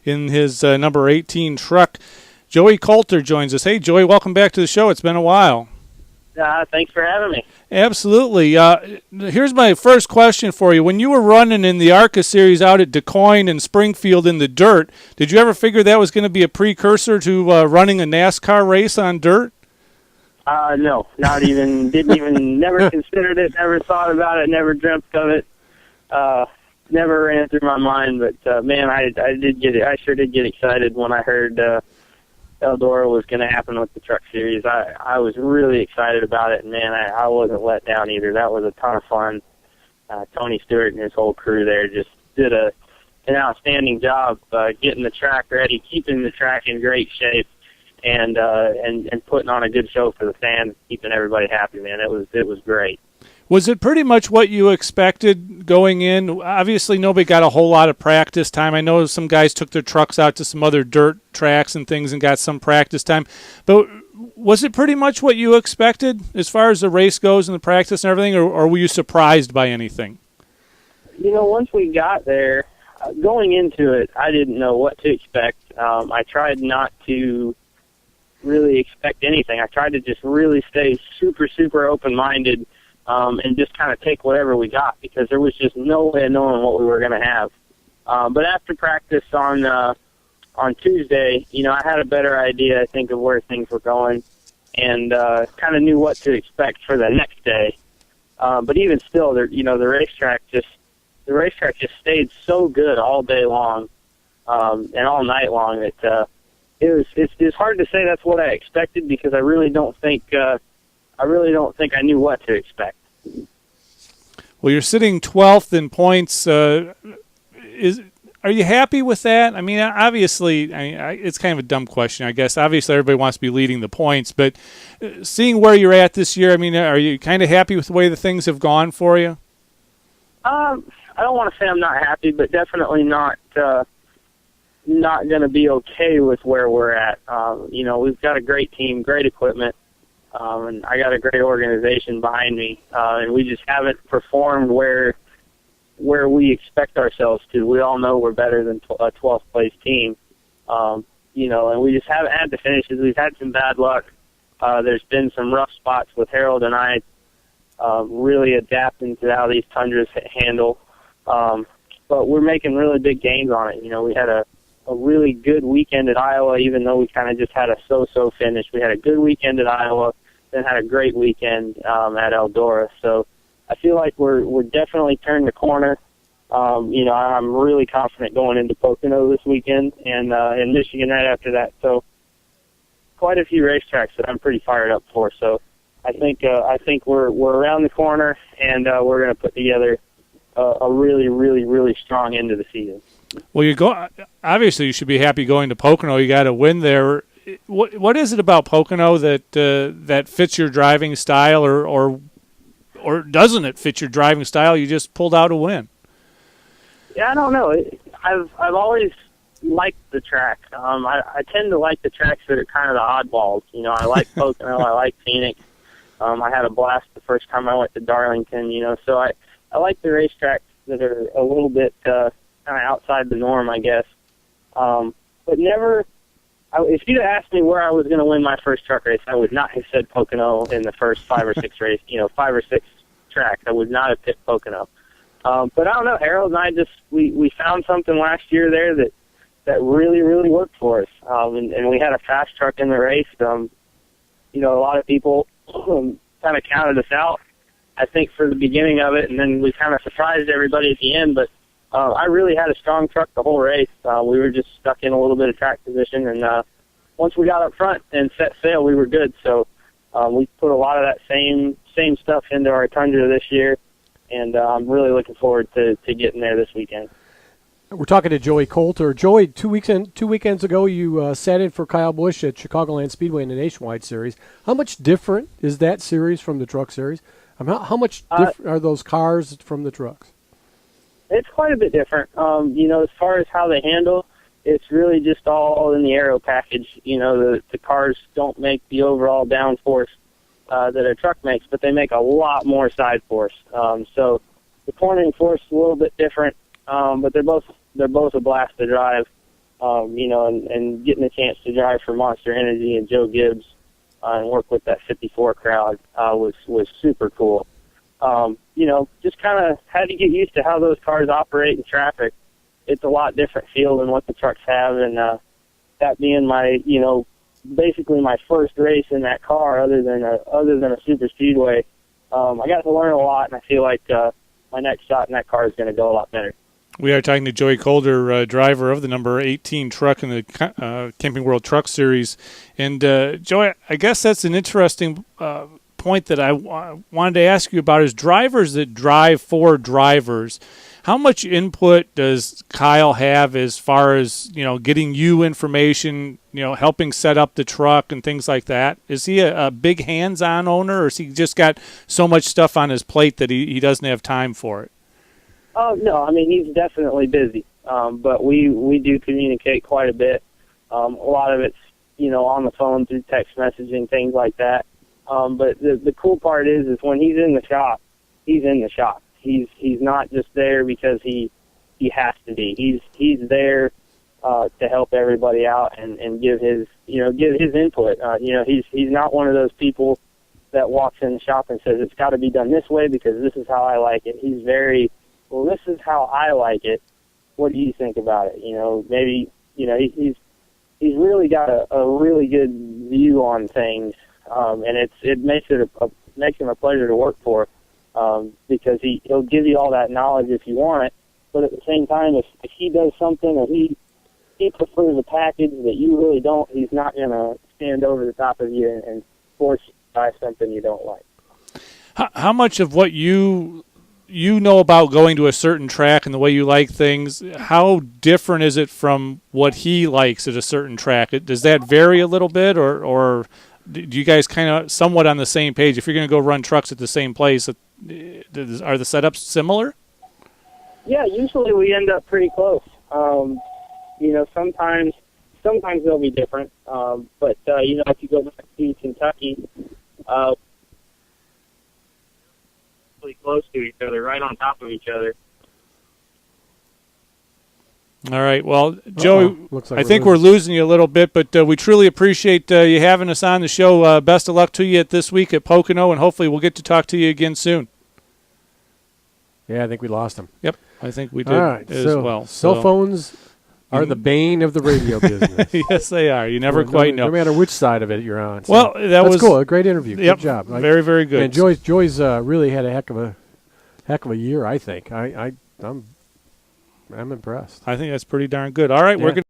in his number 18 truck. Joey Coulter joins us. Hey, Joey, welcome back to the show. It's been a while. Thanks for having me. Absolutely. Here's my first question for you. When you were running in the ARCA series out at DuQuoin and Springfield in the dirt, did you ever figure that was going to be a precursor to running a NASCAR race on dirt? No, not even. Didn't even. Never considered it. Never thought about it. Never dreamt of it. Never ran through my mind. But man, I did get it. I sure did get excited when I heard Eldora was going to happen with the truck series. I was really excited about it, and man, I wasn't let down either. That was a ton of fun. Tony Stewart and his whole crew there just did an outstanding job getting the track ready, keeping the track in great shape, and putting on a good show for the fans, keeping everybody happy. Man, it was great. Was it pretty much what you expected going in? Obviously, nobody got a whole lot of practice time. I know some guys took their trucks out to some other dirt tracks and things and got some practice time. But was it pretty much what you expected as far as the race goes and the practice and everything, or were you surprised by anything? You know, once we got there, going into it, I didn't know what to expect. I tried not to really expect anything. I tried to just really stay super, super open-minded and just kind of take whatever we got, because there was just no way of knowing what we were going to have. But after practice on Tuesday, you know, I had a better idea, I think, of where things were going, and kind of knew what to expect for the next day. But even still, the racetrack just stayed so good all day long and all night long that it's hard to say that's what I expected, because I really don't think I knew what to expect. Well, you're sitting 12th in points. Are you happy with that? I mean, obviously, it's kind of a dumb question, I guess. Obviously, everybody wants to be leading the points, but seeing where you're at this year, I mean, are you kind of happy with the way the things have gone for you? I don't want to say I'm not happy, but definitely not going to be okay with where we're at. You know, we've got a great team, great equipment. And I got a great organization behind me, and we just haven't performed where we expect ourselves to. We all know we're better than a 12th place team, you know, and we just haven't had the finishes. We've had some bad luck. There's been some rough spots with Harold and I really adapting to how these Tundras handle, but we're making really big gains on it. You know, we had a really good weekend at Iowa, even though we kind of just had a so-so finish. We had a good weekend at Iowa, then had a great weekend at Eldora. So I feel like we're definitely turned the corner. You know, I'm really confident going into Pocono this weekend and Michigan right after that. So quite a few racetracks that I'm pretty fired up for. So I think we're around the corner, and we're going to put together a really, really, really strong end of the season. Well, obviously you should be happy going to Pocono. You got a win there. What is it about Pocono that fits your driving style, or doesn't it fit your driving style? You just pulled out a win. Yeah, I don't know. I've always liked the track. I tend to like the tracks that are kind of the oddballs. You know, I like Pocono. I like Phoenix. I had a blast the first time I went to Darlington. You know, so I like the racetracks that are a little bit kind of outside the norm, I guess. But never. If you'd asked me where I was going to win my first truck race, I would not have said Pocono in the first 5 or 6 race. You know, 5 or 6 tracks. I would not have picked Pocono. But I don't know. Harold and I we found something last year there that really, really worked for us. And we had a fast truck in the race. You know, a lot of people kind of counted us out, I think, for the beginning of it, and then we kind of surprised everybody at the end. But I really had a strong truck the whole race. We were just stuck in a little bit of track position, and once we got up front and set sail, we were good. So we put a lot of that same stuff into our Tundra this year, and I'm really looking forward to getting there this weekend. We're talking to Joey Coulter. Joey, 2 weekends ago, you sat in for Kyle Busch at Chicagoland Speedway in the Nationwide Series. How much different is that series from the Truck Series? How much different are those cars from the trucks? It's quite a bit different. You know, as far as how they handle, it's really just all in the aero package. You know, the cars don't make the overall downforce that a truck makes, but they make a lot more side force. So the cornering force is a little bit different, but they're both a blast to drive. and getting a chance to drive for Monster Energy and Joe Gibbs and work with that 54 crowd was super cool. Just kind of had to get used to how those cars operate in traffic. It's a lot different feel than what the trucks have, and that being my, basically my first race in that car, other than a super speedway, I got to learn a lot, and I feel like my next shot in that car is going to go a lot better. We are talking to Joey Coulter, driver of the number 18 truck in the Camping World Truck Series. And, Joey, I guess that's an interesting point that I wanted to ask you about is drivers that drive for drivers. How much input does Kyle have as far as, getting you information, helping set up the truck and things like that? Is he a big hands-on owner, or has he just got so much stuff on his plate that he doesn't have time for it? Oh, no, he's definitely busy, but we do communicate quite a bit. A lot of it's, on the phone through text messaging, things like that. But the cool part is when he's in the shop, he's in the shop. He's not just there because he has to be. He's there to help everybody out and give his input. He's not one of those people that walks in the shop and says it's got to be done this way because this is how I like it. He's very, well, this is how I like it. What do you think about it? Maybe he's really got a really good view on things, and it makes him a pleasure to work for. Because he'll give you all that knowledge if you want it, but at the same time, if he does something or he prefers a package that you really don't, he's not going to stand over the top of you and force you to buy something you don't like. How much of what you know about going to a certain track and the way you like things, how different is it from what he likes at a certain track? Does that vary a little bit, or do you guys kind of somewhat on the same page? If you're going to go run trucks at the same place, are the setups similar? Yeah, usually we end up pretty close. Sometimes they'll be different. But if you go back to Kentucky, really close to each other, right on top of each other. All right. Well, Joey, looks like I think we're losing you a little bit, but we truly appreciate you having us on the show. Best of luck to you this week at Pocono, and hopefully we'll get to talk to you again soon. Yeah, I think we lost him. Yep, I think we did as well. Cell phones are the bane of the radio business. Yes, they are. You never quite know. No matter which side of it you're on. So Well, that's cool. A great interview. Yep, good job. Very, very good. And Joy's really had a heck of a year, I think. I'm impressed. I think that's pretty darn good. All right, we're going